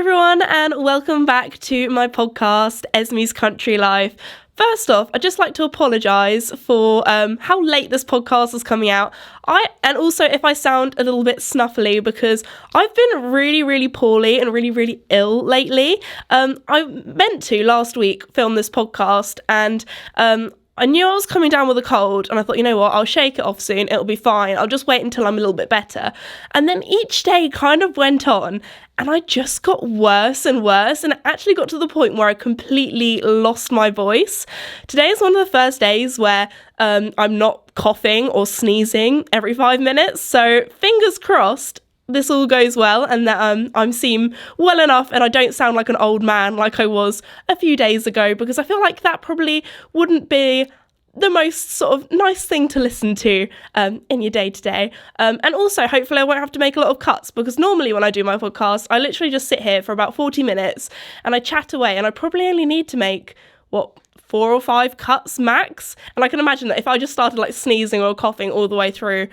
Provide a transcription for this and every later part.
everyone, and welcome back to my podcast, Esme's Country Life. First off, I'd just like to apologise for how late this podcast is coming out. And also if I sound a little bit snuffly, because I've been really poorly and really ill lately. I meant to last week film this podcast, and I knew I was coming down with a cold, and I thought, you know what, I'll shake it off soon, it'll be fine, I'll just wait until I'm a little bit better. And then each day kind of went on, and I just got worse and worse, and it actually got to the point where I completely lost my voice. Today is one of the first days where I'm not coughing or sneezing every 5 minutes, so fingers crossed this all goes well, and that I seem well enough and I don't sound like an old man like I was a few days ago, because I feel like that probably wouldn't be the most sort of nice thing to listen to in your day-to-day. And also, hopefully I won't have to make a lot of cuts, because normally when I do my podcast, I literally just sit here for about 40 minutes and I chat away, and I probably only need to make, 4 or 5 cuts max. And I can imagine that if I just started like sneezing or coughing all the way through,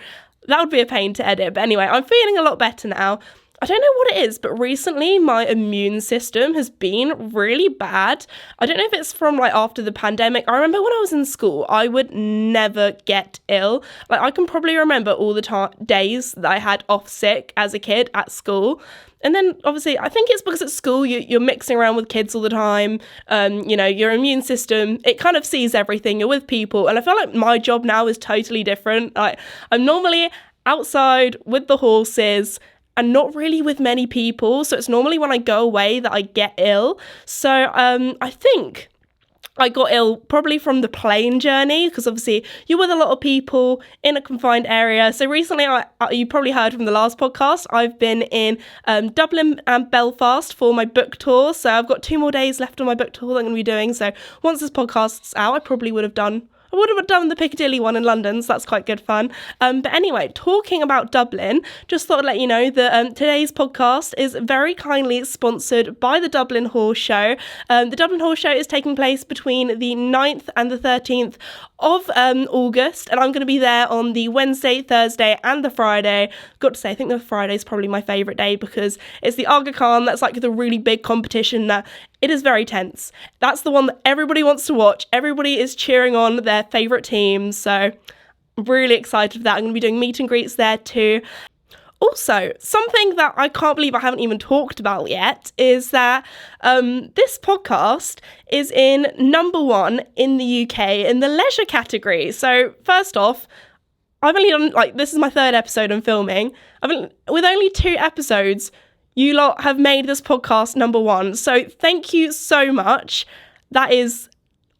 that would be a pain to edit. But anyway, I'm feeling a lot better now. I don't know what it is, but recently my immune system has been really bad. I don't know if it's from like after the pandemic. I remember when I was in school, I would never get ill. Like, I can probably remember all the days that I had off sick as a kid at school. And then obviously I think it's because at school you're mixing around with kids all the time. Your immune system, it kind of sees everything. You're with people. And I feel like my job now is totally different. Like, I'm normally outside with the horses and not really with many people. So it's normally when I go away that I get ill. So I think I got ill probably from the plane journey, because obviously you're with a lot of people in a confined area. So recently, you probably heard from the last podcast, I've been in Dublin and Belfast for my book tour. So I've got 2 more days left on my book tour that I'm going to be doing. So once this podcast's out, I probably would have done the Piccadilly one in London, so that's quite good fun. But anyway, talking about Dublin, just thought I'd let you know that today's podcast is very kindly sponsored by the Dublin Horse Show. The Dublin Horse Show is taking place between the 9th and the 13th of August, and I'm going to be there on the Wednesday, Thursday and the Friday. Got to say, I think the Friday is probably my favourite day, because it's the Aga Khan. That's like the really big competition that it is very tense. That's the one that everybody wants to watch. Everybody is cheering on their favourite teams, so I'm really excited for that. I'm going to be doing meet and greets there too. Also, something that I can't believe I haven't even talked about yet is that this podcast is in number 1 in the UK in the leisure category. So first off, I've only done, this is my 3rd episode I'm filming. With only 2 episodes, you lot have made this podcast number 1. So thank you so much. That is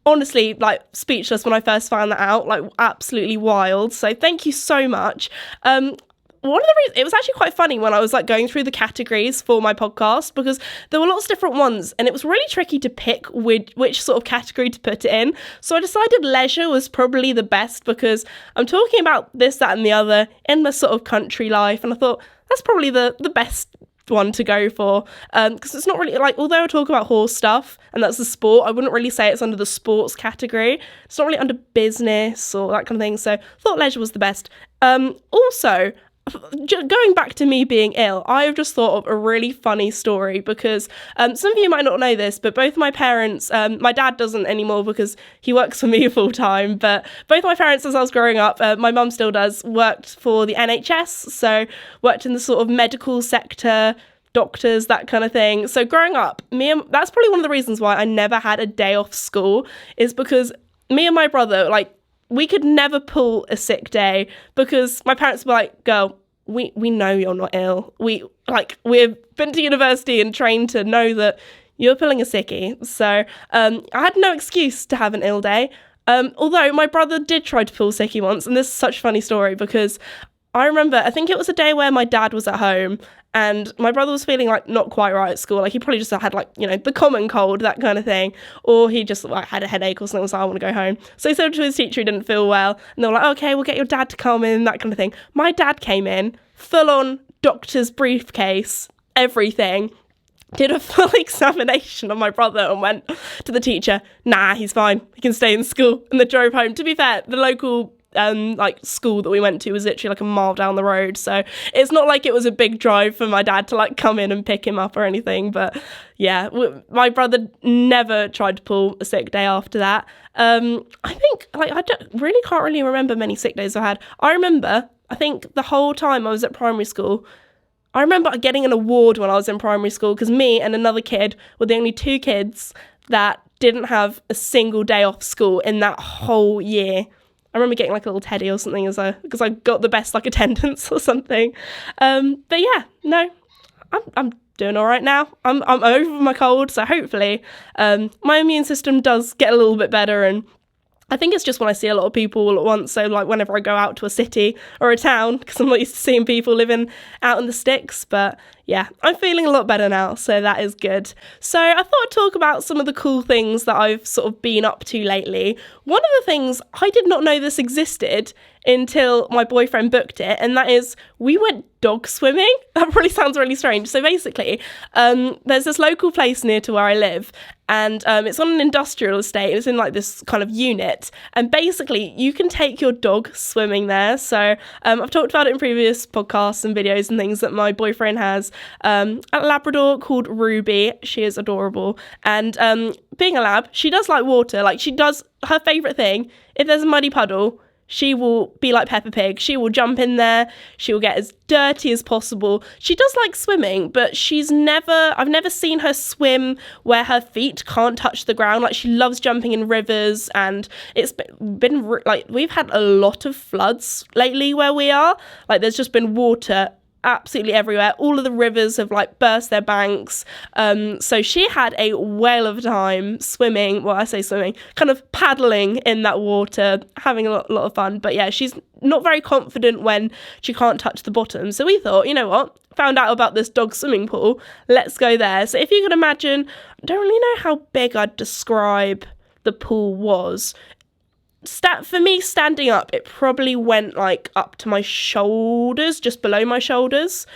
honestly speechless when I first found that out, absolutely wild. So thank you so much. One of the reasons, it was actually quite funny when I was going through the categories for my podcast, because there were lots of different ones and it was really tricky to pick which sort of category to put it in. So I decided leisure was probably the best, because I'm talking about this, that and the other in my sort of country life, and I thought that's probably the best one to go for, because it's not really although I talk about horse stuff and that's the sport, I wouldn't really say it's under the sports category. It's not really under business or that kind of thing, so I thought leisure was the best. Also, going back to me being ill, I have just thought of a really funny story, because some of you might not know this, but both my parents, my dad doesn't anymore because he works for me full time, but both my parents, as I was growing up, my mum still does, worked for the NHS, so worked in the sort of medical sector, doctors, that kind of thing. So growing up, that's probably one of the reasons why I never had a day off school, is because me and my brother, we could never pull a sick day, because my parents were like, girl, we know you're not ill. We've been to university and trained to know that you're pulling a sickie. So I had no excuse to have an ill day. Although my brother did try to pull sickie once, and this is such a funny story, because I remember, I think it was a day where my dad was at home and my brother was feeling not quite right at school. He probably just had the common cold, that kind of thing. Or he just had a headache or something, was I want to go home. So he said to his teacher he didn't feel well. And they were like, okay, we'll get your dad to come in, that kind of thing. My dad came in, full on doctor's briefcase, everything. Did a full examination on my brother and went to the teacher, nah, he's fine. He can stay in school. And they drove home. To be fair, the local like school that we went to was literally like a mile down the road, so it's not like it was a big drive for my dad to like come in and pick him up or anything. But yeah, my brother never tried to pull a sick day after that. I think like can't really remember many sick days I had. I think the whole time I was at primary school, I remember getting an award when I was in primary school because me and another kid were the only two kids that didn't have a single day off school in that whole year. I remember getting like a little teddy or something because I got the best like attendance or something. But yeah, no, I'm doing all right now. I'm over my cold, so hopefully my immune system does get a little bit better. And I think it's just when I see a lot of people all at once. So like whenever I go out to a city or a town, because I'm not used to seeing people living out in the sticks. But yeah, I'm feeling a lot better now, so that is good. So I thought I'd talk about some of the cool things that I've sort of been up to lately. One of the things, I did not know this existed until my boyfriend booked it, and that is we went dog swimming. That probably sounds really strange. So basically, there's this local place near to where I live, and it's on an industrial estate. It's in like this kind of unit, and basically you can take your dog swimming there. So I've talked about it in previous podcasts and videos and things that my boyfriend has a Labrador called Ruby. She is adorable, and being a lab, she does like water. Like, she does, her favourite thing, if there's a muddy puddle, she will be like Peppa Pig. She will jump in there. She will get as dirty as possible. She does like swimming, but I've never seen her swim where her feet can't touch the ground. Like, she loves jumping in rivers, and it's been like, we've had a lot of floods lately where we are. Like, there's just been water absolutely everywhere. All of the rivers have like burst their banks. So she had a whale of a time swimming. Well, I say swimming, kind of paddling in that water, having a lot of fun. But yeah, she's not very confident when she can't touch the bottom. So we thought, you know what? Found out about this dog swimming pool. Let's go there. So if you can imagine, I don't really know how big I'd describe the pool was. For me, standing up, it probably went like up to my shoulders, just below my shoulders.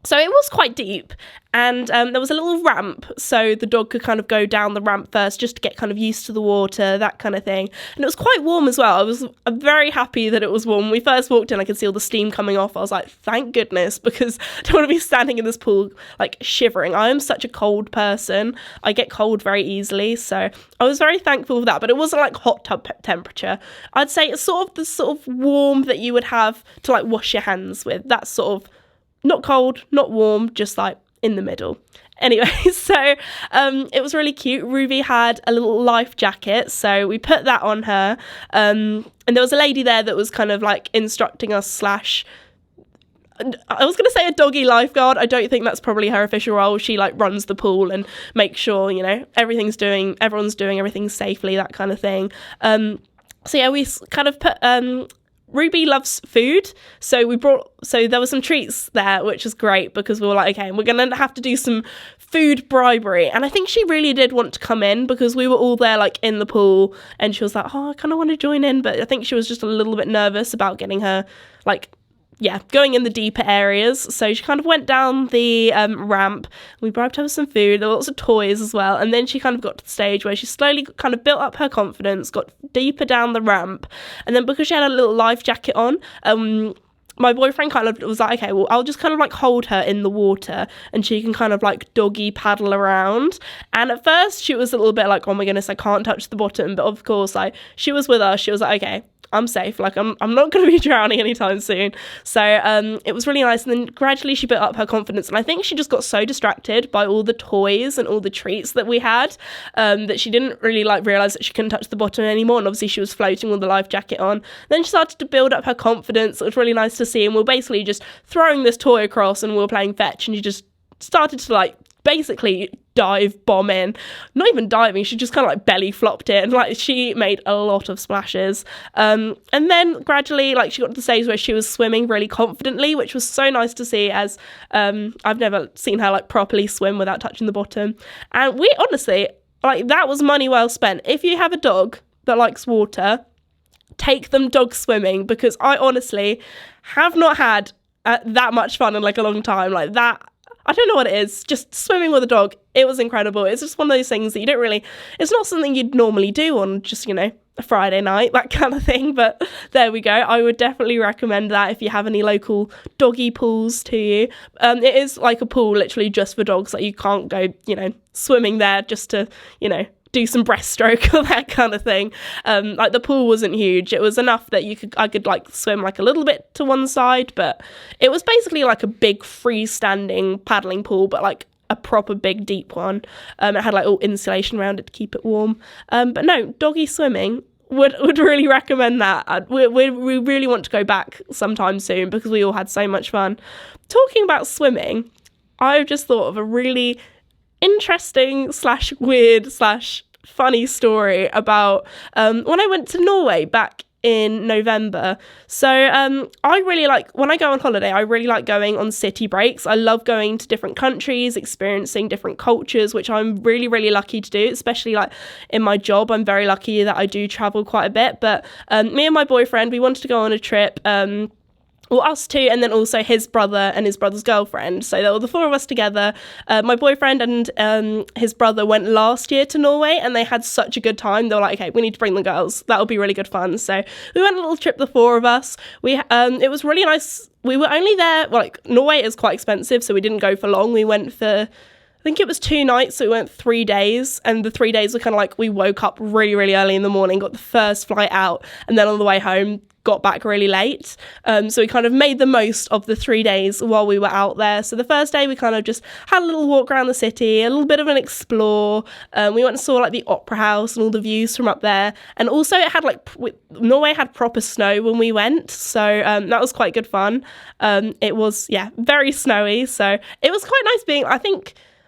So it was quite deep, and there was a little ramp, so the dog could kind of go down the ramp first just to get kind of used to the water, that kind of thing. And it was quite warm as well. I'm very happy that it was warm. When we first walked in, I could see all the steam coming off. I was like, thank goodness, because I don't want to be standing in this pool like shivering. I am such a cold person. I get cold very easily, so I was very thankful for that. But it wasn't like hot tub temperature. I'd say it's sort of the sort of warm that you would have to like wash your hands with. That sort of, not cold, not warm, just like in the middle. Anyway, so it was really cute. Ruby had a little life jacket, so we put that on her. And there was a lady there that was kind of like instructing us / I was going to say a doggy lifeguard. I don't think that's probably her official role. She like runs the pool and makes sure, you know, everyone's doing everything safely, that kind of thing. So yeah, we kind of put Ruby loves food, so there were some treats there, which is great, because we were like, okay, we're gonna have to do some food bribery. And I think she really did want to come in, because we were all there like in the pool, and she was like, oh, I kind of want to join in, but I think she was just a little bit nervous about getting her like, yeah, going in the deeper areas. So she kind of went down the ramp. We bribed her with some food. There were lots of toys as well. And then she kind of got to the stage where she slowly kind of built up her confidence, got deeper down the ramp. And then because she had a little life jacket on, my boyfriend kind of was like, okay, well, I'll just kind of like hold her in the water, and she can kind of like doggy paddle around. And at first she was a little bit like, oh my goodness, I can't touch the bottom. But of course, like, she was with us. She was like, okay, I'm safe. Like, I'm not going to be drowning anytime soon. So it was really nice. And then gradually she built up her confidence. And I think she just got so distracted by all the toys and all the treats that we had, that she didn't really like realize that she couldn't touch the bottom anymore. And obviously she was floating with the life jacket on. Then she started to build up her confidence. It was really nice to see. And we were basically just throwing this toy across, and we were playing fetch, and she just started to like basically dive bomb in. Not even diving, she just kind of like belly flopped it, and like she made a lot of splashes. And then gradually, like, she got to the stage where she was swimming really confidently, which was so nice to see, as I've never seen her like properly swim without touching the bottom. And we honestly, like, that was money well spent. If you have a dog that likes water, take them dog swimming, because I honestly have not had that much fun in like a long time. Like that, I don't know what it is, just swimming with a dog, it was incredible. It's just one of those things that you don't really, it's not something you'd normally do on just, you know, a Friday night, that kind of thing. But there we go. I would definitely recommend that if you have any local doggy pools to you. It is like a pool literally just for dogs. Like you can't go, swimming there just to, do some breaststroke or that kind of thing. Like the pool wasn't huge. It was enough that I could like swim like a little bit to one side, but it was basically like a big freestanding paddling pool, but like a proper big deep one. It had like all insulation around it to keep it warm. But no, doggy swimming, would really recommend that. We really want to go back sometime soon because we all had so much fun. Talking about swimming, I've just thought of a really interesting / weird / funny story about when I went to Norway back in November. So I really like, when I go on holiday, I really like going on city breaks. I love going to different countries, experiencing different cultures, which I'm really, really lucky to do, especially like in my job. I'm very lucky that I do travel quite a bit. But me and my boyfriend, we wanted to go on a trip. Well, us two, and then also his brother and his brother's girlfriend. So there were the four of us together. My boyfriend and his brother went last year to Norway, and they had such a good time. They were like, okay, we need to bring the girls. That'll be really good fun. So we went on a little trip, the four of us. It was really nice. We were only there, Norway is quite expensive, so we didn't go for long. We went for, I think it was 2 nights, so we went 3 days, and the 3 days were kind of like, we woke up really, really early in the morning, got the first flight out, and then on the way home, got back really late. So we kind of made the most of the 3 days while we were out there. So the first day we kind of just had a little walk around the city, a little bit of an explore. We went and saw like the opera house and all the views from up there. And also it had Norway had proper snow when we went. So that was quite good fun. It was, very snowy. So it was quite nice being, I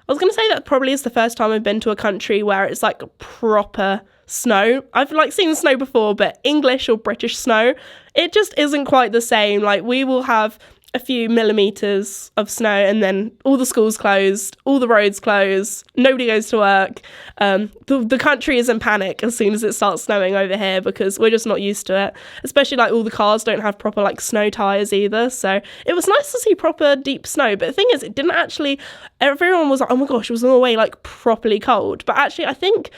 was going to say that probably is the first time I've been to a country where it's like proper snow. I've seen snow before, but English or British snow, it just isn't quite the same. Like we will have a few millimeters of snow and then all the schools closed, all the roads closed, nobody goes to work. The country is in panic as soon as it starts snowing over here because we're just not used to it. Especially all the cars don't have proper snow tires either. So it was nice to see proper deep snow. But the thing is, it didn't actually, everyone was like, oh my gosh, it was in a way properly cold. But actually I think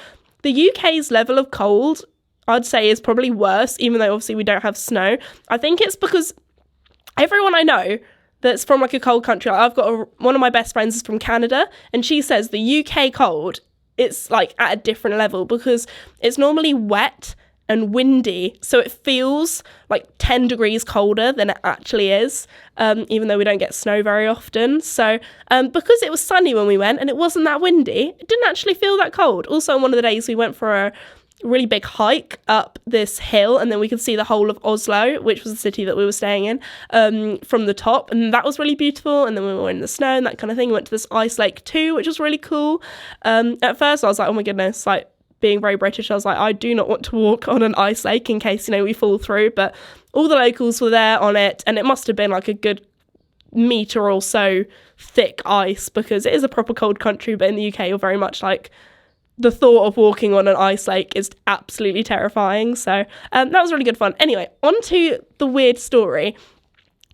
the UK's level of cold, I'd say, is probably worse, even though obviously we don't have snow. I think it's because everyone I know that's from a cold country, I've got one of my best friends is from Canada, and she says the UK cold, it's at a different level because it's normally wet and windy, so it feels 10 degrees colder than it actually is, even though we don't get snow very often. So because it was sunny when we went and it wasn't that windy, it didn't actually feel that cold. Also, on one of the days we went for a really big hike up this hill, and then we could see the whole of Oslo, which was the city that we were staying in, from the top, and that was really beautiful. And then we were in the snow and that kind of thing. We went to this ice lake too, which was really cool. At first I was like, oh my goodness, being very British, I was like, I do not want to walk on an ice lake in case, we fall through. But all the locals were there on it, and it must have been a good metre or so thick ice because it is a proper cold country. But in the UK, you're very much the thought of walking on an ice lake is absolutely terrifying. So that was really good fun. Anyway, on to the weird story.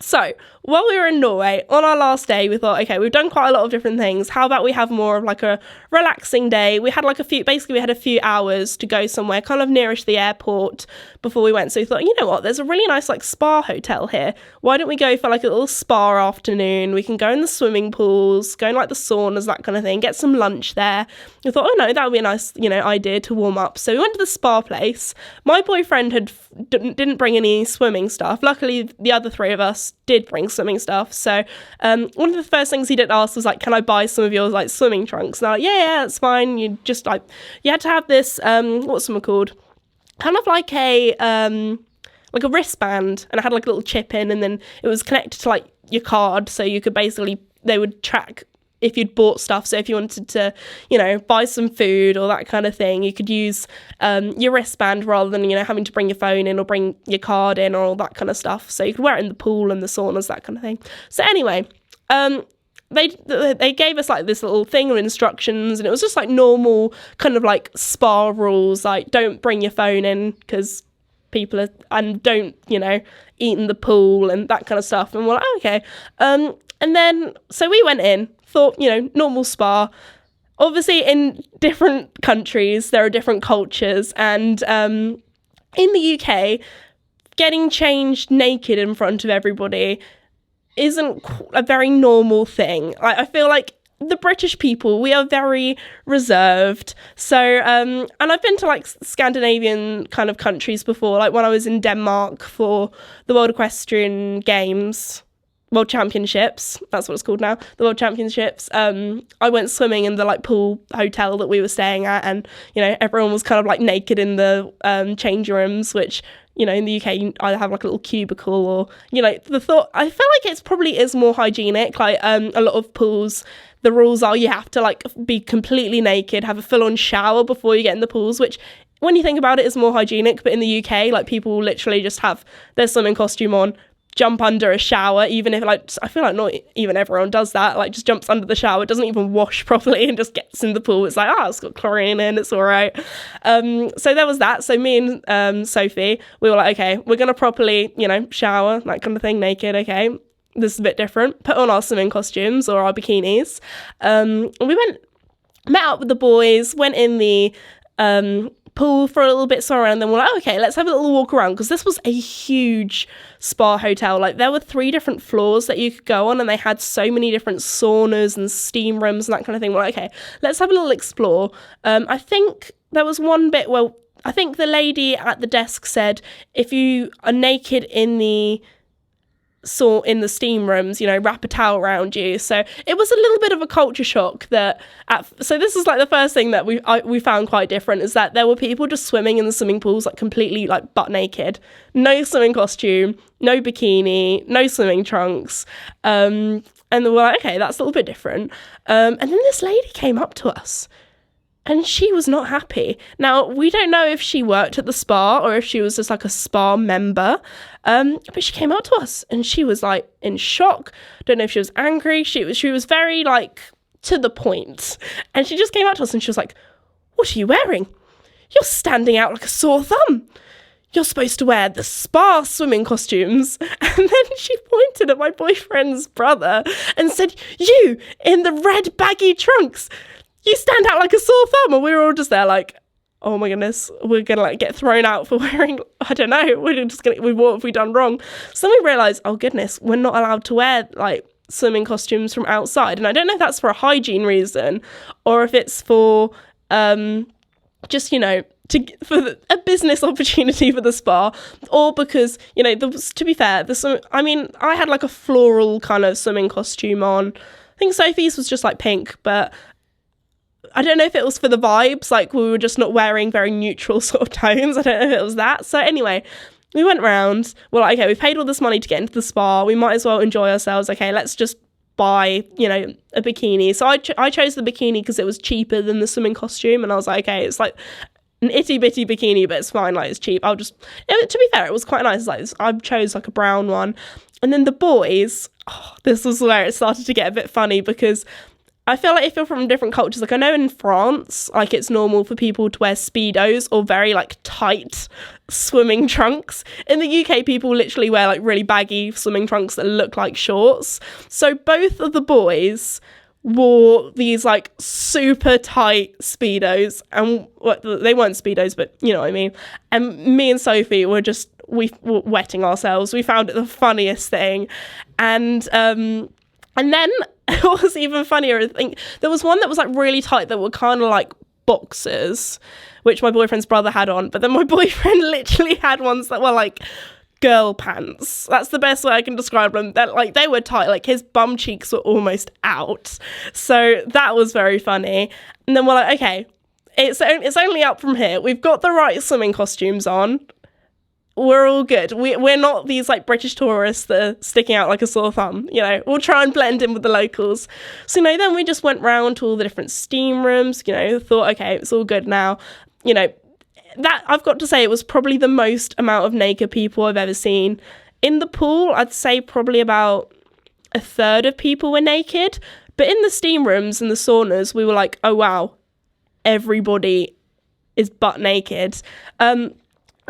So while we were in Norway, on our last day, we thought, okay, we've done quite a lot of different things. How about we have more of a relaxing day? We had we had a few hours to go somewhere kind of nearish the airport before we went. So we thought, you know what, there's a really nice spa hotel here. Why don't we go for a little spa afternoon? We can go in the swimming pools, go in the saunas, that kind of thing, get some lunch there. We thought, oh no, that would be a nice, idea to warm up. So we went to the spa place. My boyfriend didn't bring any swimming stuff. Luckily, the other 3 of us did bring swimming stuff. So one of the first things he did ask was can I buy some of your swimming trunks? And I'm like, yeah, that's fine. You just you had to have this what's them called, kind of a wristband, and it had a little chip in, and then it was connected to your card, so you could they would track if you'd bought stuff. So if you wanted to, buy some food or that kind of thing, you could use your wristband rather than, having to bring your phone in or bring your card in or all that kind of stuff. So you could wear it in the pool and the saunas, that kind of thing. So anyway, they gave us this little thing of instructions, and it was just normal kind of spa rules, don't bring your phone in because people are, and don't, eat in the pool and that kind of stuff. And we're like, oh, okay. And then, so we went in, thought, normal spa. Obviously, in different countries, there are different cultures. And in the UK, getting changed naked in front of everybody isn't a very normal thing. I feel like the British people, we are very reserved. So, and I've been to like Scandinavian kind of countries before, like when I was in Denmark for the World Equestrian Games, World Championships, that's what it's called now, the World Championships. I went swimming in the like pool hotel that we were staying at, and, you know, everyone was kind of like naked in the change rooms, which, you know, in the UK, you either have like a little cubicle or, you know, I feel like it's probably is more hygienic. Like a lot of pools, the rules are you have to like be completely naked, have a full-on shower before you get in the pools, which when you think about it is more hygienic. But in the UK, like people literally just have their swimming costume on, jump under a shower, even if like, I feel like not even everyone does that, like just jumps under the shower, doesn't even wash properly and just gets in the pool. It's like, it's got chlorine in, it's all right. So there was that. So me and Sophie, we were like, okay, we're going to properly, you know, shower, that kind of thing, naked, okay. This is a bit different. Put on our swimming costumes or our bikinis. Met up with the boys, went in the pool for a little bit, saw around, and then we're like, okay, let's have a little walk around, because this was a huge spa hotel. Like there were 3 different floors that you could go on, and they had so many different saunas and steam rooms and that kind of thing. We're like, okay, let's have a little explore. I think there was one bit where I think the lady at the desk said if you are naked in the steam rooms, you know, wrap a towel around you. So it was a little bit of a culture shock so this is like the first thing that we found quite different, is that there were people just swimming in the swimming pools like completely like butt naked, no swimming costume, no bikini, no swimming trunks, and we're like, okay, that's a little bit different. And then this lady came up to us, and she was not happy. Now, we don't know if she worked at the spa or if she was just like a spa member, but she came up to us and she was like in shock. Don't know if she was angry. She was very like to the point. And she just came up to us and she was like, what are you wearing? You're standing out like a sore thumb. You're supposed to wear the spa swimming costumes. And then she pointed at my boyfriend's brother and said, you in the red baggy trunks, you stand out like a sore thumb. And we were all just there like, oh my goodness, we're gonna like get thrown out for wearing, I don't know, what have we done wrong? So then we realised, oh goodness, we're not allowed to wear like swimming costumes from outside. And I don't know if that's for a hygiene reason or if it's for just, you know, for a business opportunity for the spa, or because, you know, to be fair, I had like a floral kind of swimming costume on. I think Sophie's was just like pink, but I don't know if it was for the vibes, like we were just not wearing very neutral sort of tones. I don't know if it was that. So anyway, we went round. We're like, okay, we've paid all this money to get into the spa. We might as well enjoy ourselves. Okay, let's just buy, you know, a bikini. So I chose the bikini because it was cheaper than the swimming costume. And I was like, okay, it's like an itty bitty bikini, but it's fine. Like it's cheap. To be fair, it was quite nice. Like I chose like a brown one. And then the boys, this was where it started to get a bit funny, because I feel like if you're from different cultures, like I know in France, like it's normal for people to wear Speedos or very like tight swimming trunks. In the UK, people literally wear like really baggy swimming trunks that look like shorts. So both of the boys wore these like super tight Speedos, and they weren't Speedos, but you know what I mean. And me and Sophie were wetting ourselves. We found it the funniest thing. And then it was even funnier. I think there was one that was like really tight that were kind of like boxers, which my boyfriend's brother had on. But then my boyfriend literally had ones that were like girl pants. That's the best way I can describe them. That like they were tight, like his bum cheeks were almost out. So that was very funny. And then we're like, okay, it's only up from here. We've got the right swimming costumes on. We're all good. We're not these like British tourists that are sticking out like a sore thumb. You know, we'll try and blend in with the locals. So, you know, then we just went round to all the different steam rooms, you know, thought, okay, it's all good now. You know, that I've got to say it was probably the most amount of naked people I've ever seen. In the pool, I'd say probably about a third of people were naked. But in the steam rooms and the saunas, we were like, oh, wow, everybody is butt naked.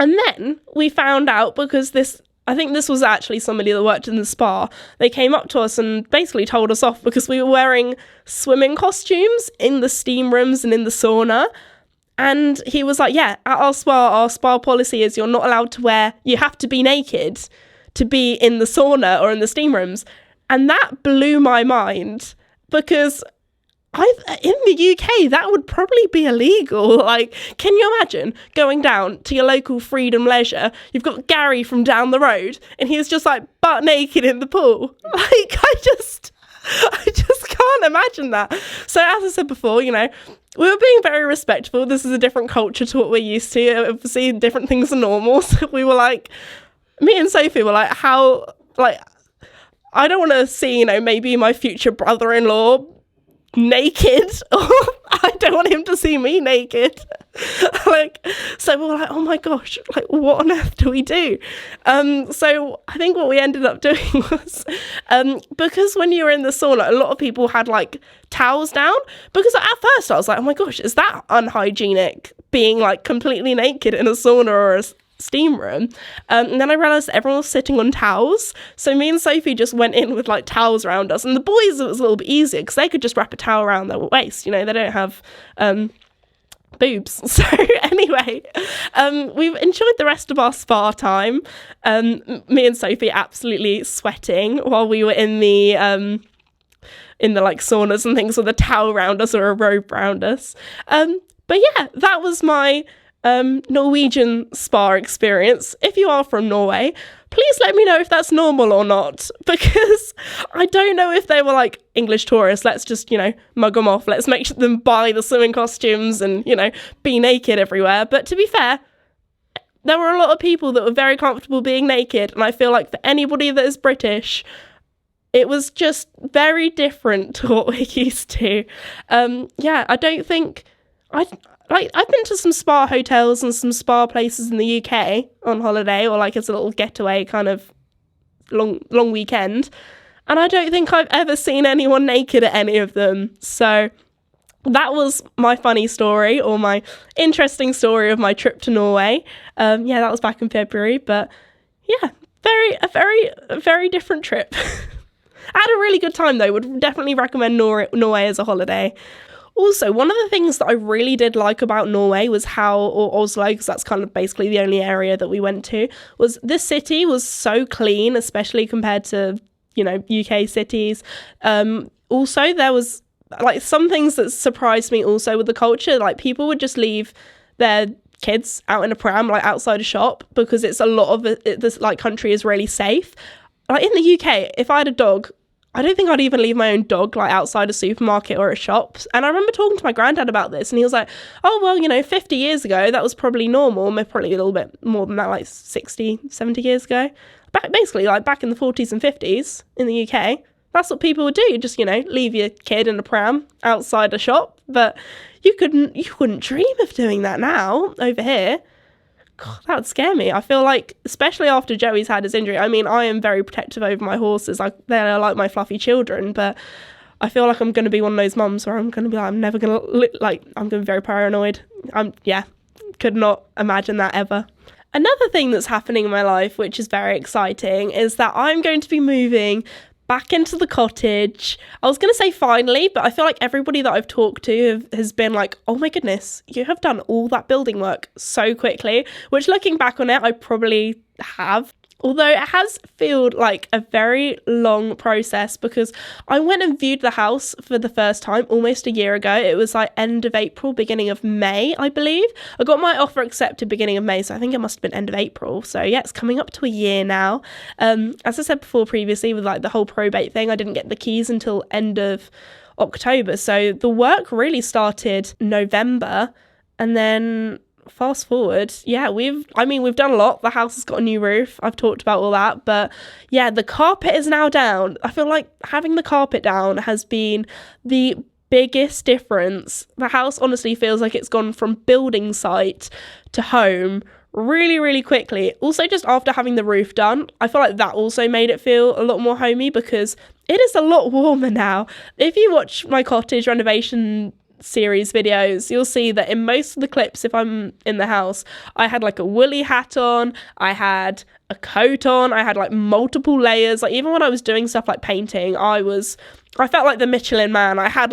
And then we found out, because I think this was actually somebody that worked in the spa, they came up to us and basically told us off because we were wearing swimming costumes in the steam rooms and in the sauna. And he was like, yeah, at our spa policy is you're not allowed to you have to be naked to be in the sauna or in the steam rooms. And that blew my mind, because in the UK, that would probably be illegal. Like, can you imagine going down to your local Freedom Leisure? You've got Gary from down the road, and he's just like butt naked in the pool. Like, I just can't imagine that. So as I said before, we were being very respectful. This is a different culture to what we're used to. Obviously, different things are normal. So we were like, me and Sophie were like, I don't want to see, maybe my future brother-in-law naked, or I don't want him to see me naked. So we were like, oh my gosh, what on earth do we do? So I think what we ended up doing was, because when you were in the sauna, a lot of people had towels down, because at first I was like, oh my gosh, is that unhygienic, being completely naked in a sauna or a steam room? And then I realised everyone was sitting on towels, so me and Sophie just went in with towels around us, and the boys, it was a little bit easier because they could just wrap a towel around their waist. They don't have boobs. So anyway, we've enjoyed the rest of our spa time. Me and Sophie absolutely sweating while we were in the saunas and things with a towel around us or a robe around us. But yeah, that was my Norwegian spa experience. If you are from Norway, please let me know if that's normal or not, because I don't know if they were English tourists, let's just mug them off, let's make them buy the swimming costumes and be naked everywhere. But to be fair, there were a lot of people that were very comfortable being naked, and I feel like for anybody that is British, it was just very different to what we're used to. I don't think I've been to some spa hotels and some spa places in the UK on holiday, or as a little getaway kind of long weekend, and I don't think I've ever seen anyone naked at any of them. So that was my funny story, or my interesting story of my trip to Norway. That was back in February, but yeah, a very different trip. I had a really good time though. Would definitely recommend Norway as a holiday. Also, one of the things that I really did like about Norway was or Oslo, because that's kind of basically the only area that we went to, was this city was so clean, especially compared to, UK cities. Also, there was some things that surprised me also with the culture. People would just leave their kids out in a pram, outside a shop, because it's a lot of this country is really safe. In the UK, if I had a dog, I don't think I'd even leave my own dog outside a supermarket or a shop. And I remember talking to my granddad about this, and he was like, oh, well, 50 years ago, that was probably normal. Probably a little bit more than that, 60, 70 years ago. Basically, back in the 40s and 50s in the UK, that's what people would do. You just, leave your kid in a pram outside a shop. But you couldn't dream of doing that now over here. God, that would scare me. I feel especially after Joey's had his injury, I am very protective over my horses. They're like my fluffy children, but I feel like I'm going to be one of those mums where I'm going to be I'm never going to, I'm going to be very paranoid. Could not imagine that ever. Another thing that's happening in my life, which is very exciting, is that I'm going to be moving back into the cottage. I was going to say finally, but I feel like everybody that I've talked to has been like, oh my goodness, you have done all that building work so quickly, which looking back on it, I probably have. Although it has felt like a very long process, because I went and viewed the house for the first time almost a year ago. It was end of April, beginning of May, I believe. I got my offer accepted beginning of May, so I think it must have been end of April. So yeah, it's coming up to a year now. As I said before previously, with the whole probate thing, I didn't get the keys until end of October. So the work really started November, and then fast forward, yeah, we've done a lot. The house has got a new roof. I've talked about all that, but yeah, the carpet is now down. I feel like having the carpet down has been the biggest difference. The house honestly feels like it's gone from building site to home really, really quickly. Also, just after having the roof done, I feel like that also made it feel a lot more homey, because it is a lot warmer now. If you watch my cottage renovation series videos, you'll see that in most of the clips, if I'm in the house, I had a woolly hat on, I had a coat on, I had multiple layers. Even when I was doing stuff like painting, I felt like the Michelin Man. I had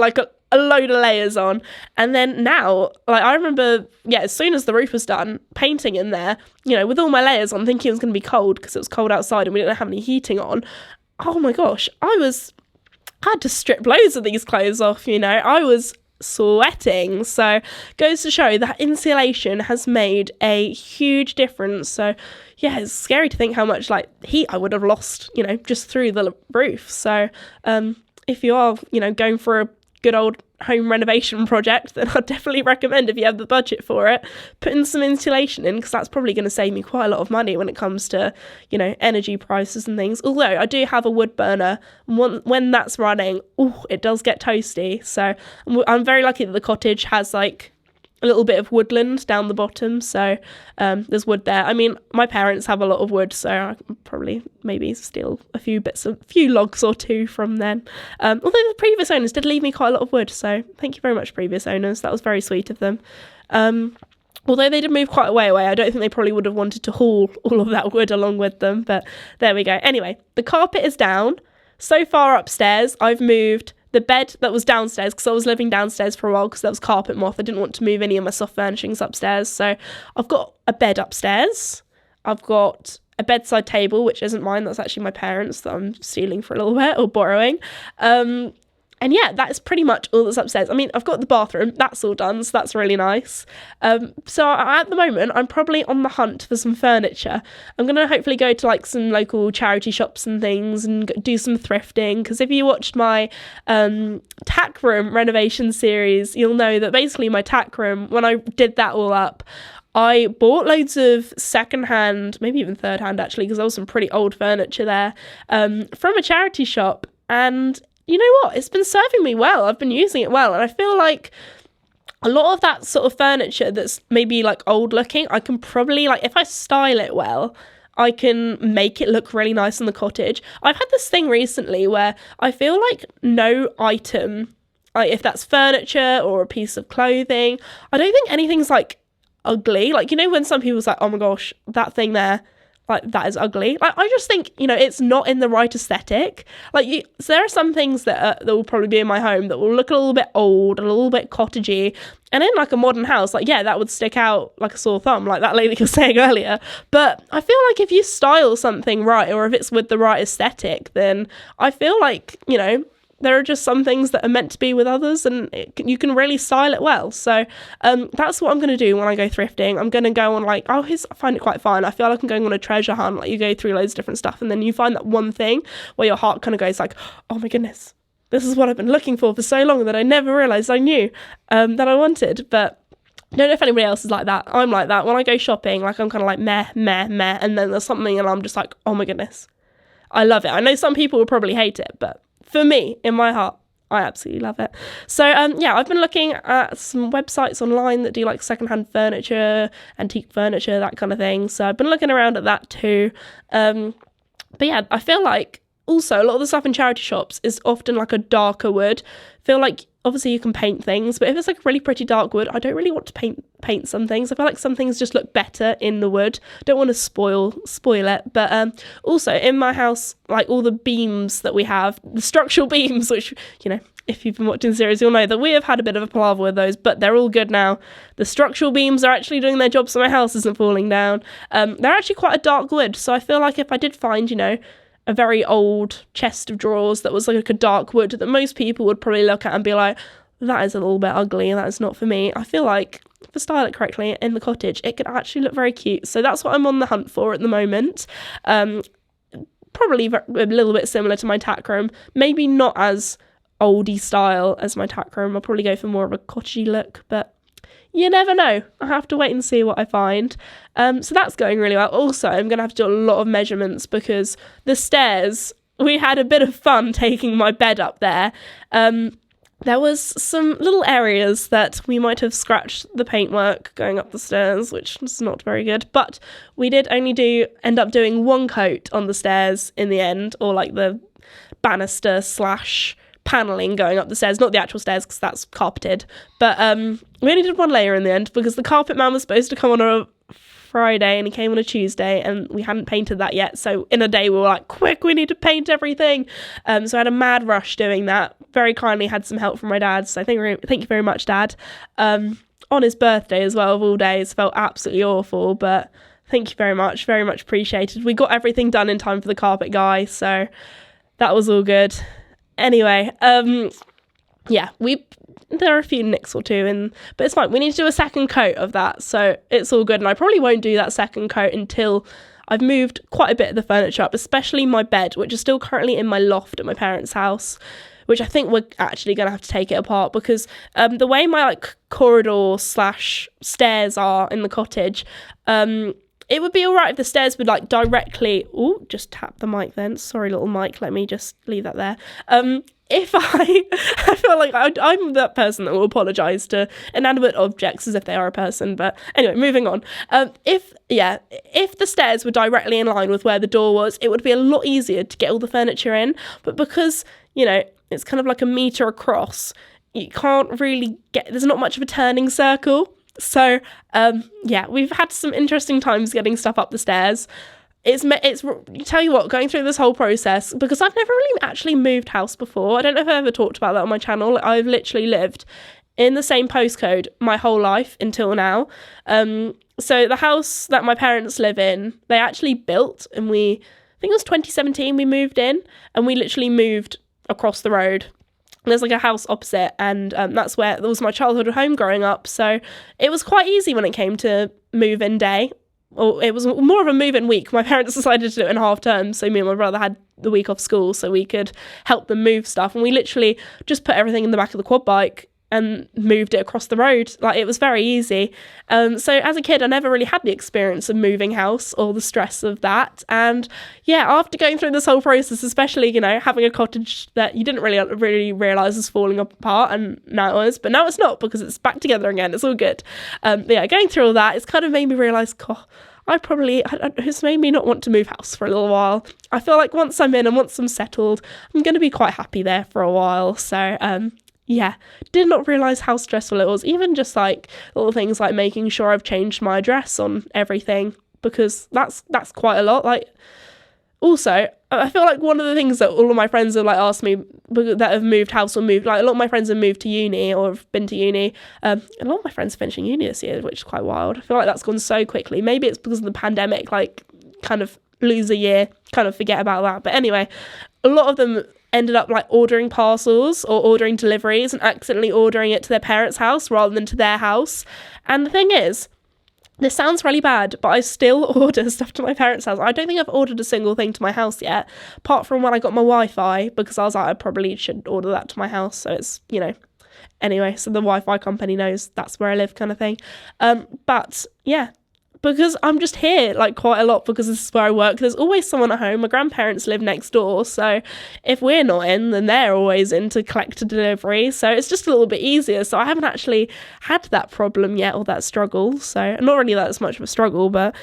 a load of layers on. And then now, like, I remember, as soon as the roof was done, painting in there, with all my layers on, thinking it was going to be cold because it was cold outside and we didn't have any heating on. Oh my gosh, I had to strip loads of these clothes off, I was sweating. So goes to show that insulation has made a huge difference. So it's scary to think how much like heat I would have lost, just through the roof. So if you are, going for a good old home renovation project, then I'd definitely recommend, if you have the budget for it, putting some insulation in, because that's probably going to save me quite a lot of money when it comes to, energy prices and things. Although I do have a wood burner, when that's running, it does get toasty. So I'm very lucky that the cottage has like a little bit of woodland down the bottom, so there's wood there. I mean, my parents have a lot of wood, so I can probably maybe steal a few logs or two from them. Although the previous owners did leave me quite a lot of wood, so thank you very much, previous owners. That was very sweet of them. Although they did move quite a way away, I don't think they probably would have wanted to haul all of that wood along with them, but there we go. Anyway, the carpet is down. So far upstairs, I've moved the bed that was downstairs, because I was living downstairs for a while because there was carpet moth. I didn't want to move any of my soft furnishings upstairs. So I've got a bed upstairs. I've got a bedside table, which isn't mine. That's actually my parents' that I'm stealing for a little bit, or borrowing. And that's pretty much all that's upstairs. I mean, I've got the bathroom. That's all done, so that's really nice. So at the moment, I'm probably on the hunt for some furniture. I'm going to hopefully go to like some local charity shops and things and do some thrifting, because if you watched my tack room renovation series, you'll know that basically my tack room, when I did that all up, I bought loads of secondhand, maybe even third hand actually, because there was some pretty old furniture there, from a charity shop. And you know what? It's been serving me well. I've been using it well. And I feel like a lot of that sort of furniture that's maybe like old looking, I can probably, like, if I style it well, I can make it look really nice in the cottage. I've had this thing recently where I feel like no item, like if that's furniture or a piece of clothing, I don't think anything's like ugly. Like, when some people's like, oh my gosh, that thing there, like, that is ugly. Like, I just think, it's not in the right aesthetic. Like, so there are some things that will probably be in my home that will look a little bit old, a little bit cottagey. And in, like, a modern house, like, that would stick out like a sore thumb, like that lady was saying earlier. But I feel like if you style something right, or if it's with the right aesthetic, then I feel like, there are just some things that are meant to be with others, and you can really style it well. So that's what I'm going to do when I go thrifting. I'm going to go on I find it quite fun. I feel like I'm going on a treasure hunt. Like, you go through loads of different stuff, and then you find that one thing where your heart kind of goes like, oh my goodness, this is what I've been looking for so long that I never realised I knew that I wanted. But I don't know if anybody else is like that. I'm like that. When I go shopping, like, I'm kind of like meh, meh, meh, and then there's something and I'm just like, oh my goodness, I love it. I know some people will probably hate it, but for me, in my heart, I absolutely love it. So, I've been looking at some websites online that do like secondhand furniture, antique furniture, that kind of thing. So I've been looking around at that too. But I feel like also a lot of the stuff in charity shops is often like a darker wood. I feel like obviously you can paint things, but if it's like really pretty dark wood, I don't really want to paint some things. I feel like some things just look better in the wood. Don't want to spoil it. But also in my house, like all the beams that we have, the structural beams, which, if you've been watching the series, you'll know that we have had a bit of a palaver with those, but they're all good now. The structural beams are actually doing their job, so my house isn't falling down. They're actually quite a dark wood, so I feel like if I did find, a very old chest of drawers that was like a dark wood that most people would probably look at and be like, that is a little bit ugly and that is not for me. I feel like if I style it correctly in the cottage, it could actually look very cute. So that's what I'm on the hunt for at the moment. Probably a little bit similar to my tack room. Maybe not as oldie style as my tack room. I'll probably go for more of a cottagey look, but you never know. I have to wait and see what I find. So that's going really well. Also, I'm going to have to do a lot of measurements because the stairs, we had a bit of fun taking my bed up there. There was some little areas that we might have scratched the paintwork going up the stairs, which is not very good. But we did only end up doing one coat on the stairs in the end, or like the banister / paneling going up the stairs, not the actual stairs because that's carpeted, but we only did one layer in the end because the carpet man was supposed to come on a Friday and he came on a Tuesday, and we hadn't painted that yet. So in a day we were like, quick, we need to paint everything. So I had a mad rush doing that. Very kindly had some help from my dad. So thank you very much, Dad. On his birthday as well, of all days, felt absolutely awful, but thank you very much appreciated. We got everything done in time for the carpet guy, so that was all good. Anyway, yeah, there are a few nicks or two, but it's fine. We need to do a second coat of that, so it's all good. And I probably won't do that second coat until I've moved quite a bit of the furniture up, especially my bed, which is still currently in my loft at my parents' house, which I think we're actually going to have to take it apart, because the way my like corridor / stairs are in the cottage, it would be all right if the stairs would like directly... Oh, just tap the mic then. Sorry, little mic. Let me just leave that there. If I feel like I'm that person that will apologise to inanimate objects as if they are a person. But anyway, moving on. If the stairs were directly in line with where the door was, it would be a lot easier to get all the furniture in. But because, it's kind of like a metre across, you can't really there's not much of a turning circle. So, we've had some interesting times getting stuff up the stairs. Tell you what, going through this whole process, because I've never really actually moved house before. I don't know if I ever talked about that on my channel. I've literally lived in the same postcode my whole life until now. So the house that my parents live in, they actually built, and I think it was 2017 we moved in, and we literally moved across the road. There's like a house opposite, and that was my childhood home growing up. So it was quite easy when it came to move-in day. Or it was more of a move-in week. My parents decided to do it in half term, so me and my brother had the week off school so we could help them move stuff. And we literally just put everything in the back of the quad bike and moved it across the road. Like, it was very easy. So as a kid, I never really had the experience of moving house or the stress of that. And yeah, after going through this whole process, especially, having a cottage that you didn't really realise was falling apart, and now it is, but now it's not, because it's back together again. It's all good. Going through all that, it's kind of made me realise, it's made me not want to move house for a little while. I feel like once I'm in and once I'm settled, I'm going to be quite happy there for a while. So, did not realise how stressful it was. Even just like little things like making sure I've changed my address on everything, because that's quite a lot. Like, also, I feel like one of the things that all of my friends have like asked me that have moved house or moved, like a lot of my friends have moved to uni or have been to uni. A lot of my friends are finishing uni this year, which is quite wild. I feel like that's gone so quickly. Maybe it's because of the pandemic, like kind of lose a year, kind of forget about that. But anyway, a lot of them ended up like ordering parcels or ordering deliveries and accidentally ordering it to their parents' house rather than to their house. And the thing is, this sounds really bad, but I still order stuff to my parents' house. I don't think I've ordered a single thing to my house yet, apart from when I got my Wi-Fi, because I was like, I probably should order that to my house. So it's, anyway, so the Wi-Fi company knows that's where I live, kind of thing. But yeah, because I'm just here like quite a lot, because this is where I work. There's always someone at home. My grandparents live next door, so if we're not in, then they're always in to collect a delivery. So it's just a little bit easier. So I haven't actually had that problem yet, or that struggle. So not really that as much of a struggle, but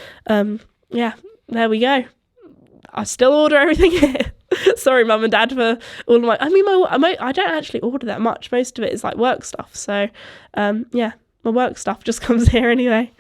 yeah, there we go. I still order everything here. Sorry, Mum and Dad, for all of I don't actually order that much. Most of it is like work stuff. So yeah, my work stuff just comes here anyway.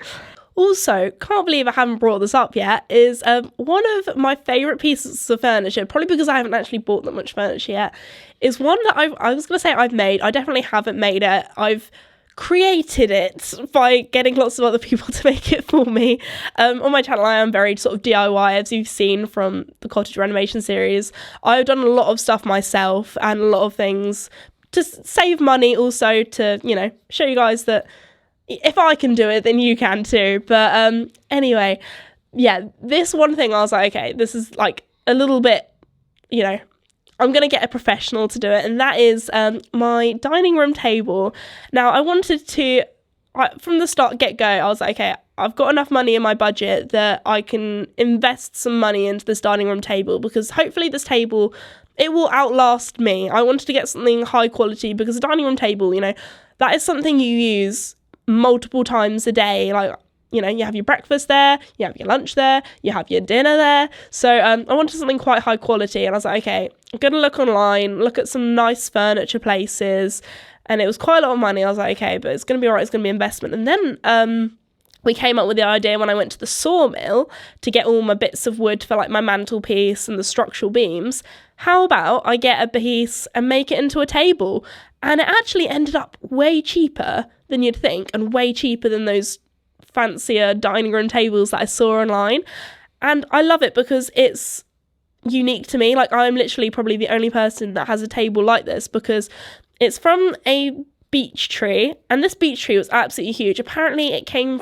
Also, can't believe I haven't brought this up yet, is one of my favourite pieces of furniture, probably because I haven't actually bought that much furniture yet, is one that I was going to say I've made. I definitely haven't made it. I've created it by getting lots of other people to make it for me. On my channel, I am very sort of DIY, as you've seen from the Cottage renovation series. I've done a lot of stuff myself and a lot of things to save money, also to, show you guys that if I can do it, then you can too. But anyway, yeah, this one thing I was like, okay, this is like a little bit, I'm going to get a professional to do it. And that is my dining room table. Now, I wanted to, from the get-go, I was like, okay, I've got enough money in my budget that I can invest some money into this dining room table, because hopefully this table, it will outlast me. I wanted to get something high quality, because a dining room table, that is something you use multiple times a day. Like, you have your breakfast there, you have your lunch there, you have your dinner there. So I wanted something quite high quality, and I was like, okay, I'm gonna look online, look at some nice furniture places, and it was quite a lot of money. I was like, okay, but it's gonna be alright, it's gonna be investment. And then we came up with the idea when I went to the sawmill to get all my bits of wood for like my mantelpiece and the structural beams. How about I get a piece and make it into a table? And it actually ended up way cheaper than you'd think, and way cheaper than those fancier dining room tables that I saw online. And I love it because it's unique to me. Like, I'm literally probably the only person that has a table like this, because it's from a beech tree, and this beech tree was absolutely huge. Apparently it came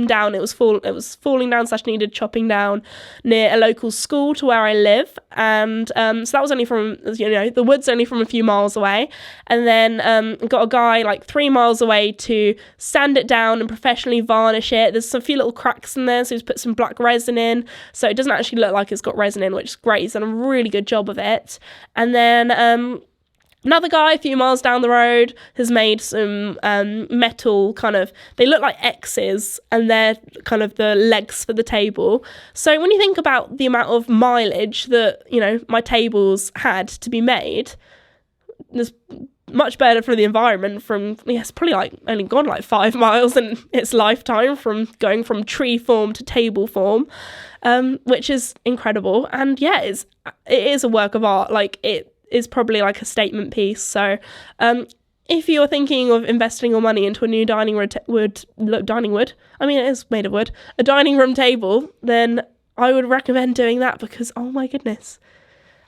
down, it was falling down / needed chopping down near a local school to where I live, and so that was only from, the wood's only from a few miles away, and then got a guy like 3 miles away to sand it down and professionally varnish it. There's a few little cracks in there, so he's put some black resin in, so it doesn't actually look like it's got resin in, which is great. He's done a really good job of it. And then another guy a few miles down the road has made some metal they look like X's, and they're kind of the legs for the table. So when you think about the amount of mileage that, my tables had to be made, it's much better for the environment it's probably like only gone like 5 miles in its lifetime from going from tree form to table form, which is incredible. And yeah, it is a work of art. Like, it is probably like a statement piece. So if you're thinking of investing your money into a new dining room I mean, it is made of wood, a dining room table, then I would recommend doing that, because oh my goodness,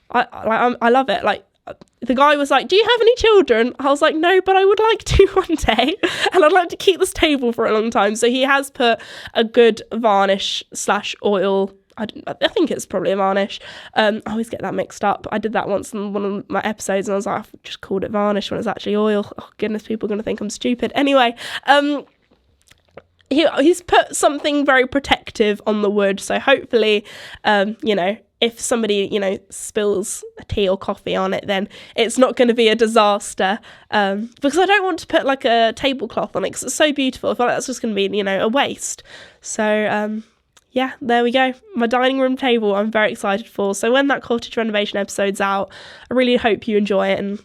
I love it. Like, the guy was like, do you have any children? I was like, no, but I would like to one day, and I'd like to keep this table for a long time. So he has put a good varnish / oil, I think it's probably a varnish. I always get that mixed up. I did that once in one of my episodes, and I was like, I've just called it varnish when it's actually oil. Oh goodness, people are going to think I'm stupid. Anyway, he's put something very protective on the wood, so hopefully, if somebody, spills a tea or coffee on it, then it's not going to be a disaster, because I don't want to put like a tablecloth on it, because it's so beautiful. I feel like that's just going to be, a waste. So, yeah, there we go. My dining room table I'm very excited for. So when that cottage renovation episode's out, I really hope you enjoy it and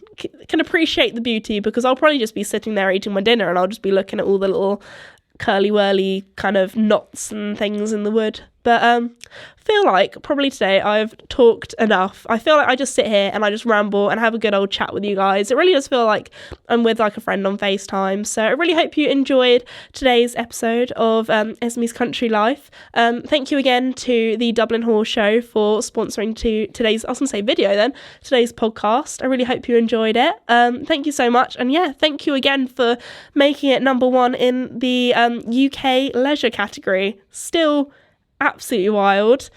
can appreciate the beauty, because I'll probably just be sitting there eating my dinner and I'll just be looking at all the little curly-whirly kind of knots and things in the wood. But I feel like probably today I've talked enough. I feel like I just sit here and I just ramble and have a good old chat with you guys. It really does feel like I'm with like a friend on FaceTime. So I really hope you enjoyed today's episode of Esme's Country Life. Thank you again to the Dublin Horse Show for sponsoring today's podcast. I really hope you enjoyed it. Thank you so much. And yeah, thank you again for making it number 1 in the UK leisure category. Still absolutely wild,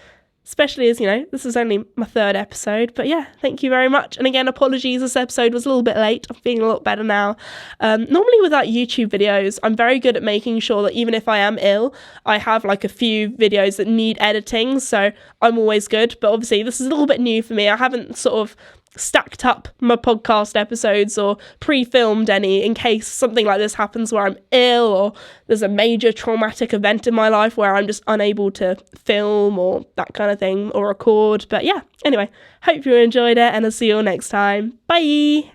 especially as this is only my 3rd episode. But yeah, thank you very much. And again, apologies, this episode was a little bit late. I'm feeling a lot better now. Normally with YouTube videos, I'm very good at making sure that even if I am ill, I have like a few videos that need editing, so I'm always good. But obviously this is a little bit new for me. I haven't sort of stacked up my podcast episodes or pre-filmed any in case something like this happens where I'm ill or there's a major traumatic event in my life where I'm just unable to film or that kind of thing or record. But yeah, anyway, hope you enjoyed it, and I'll see you all next time. Bye.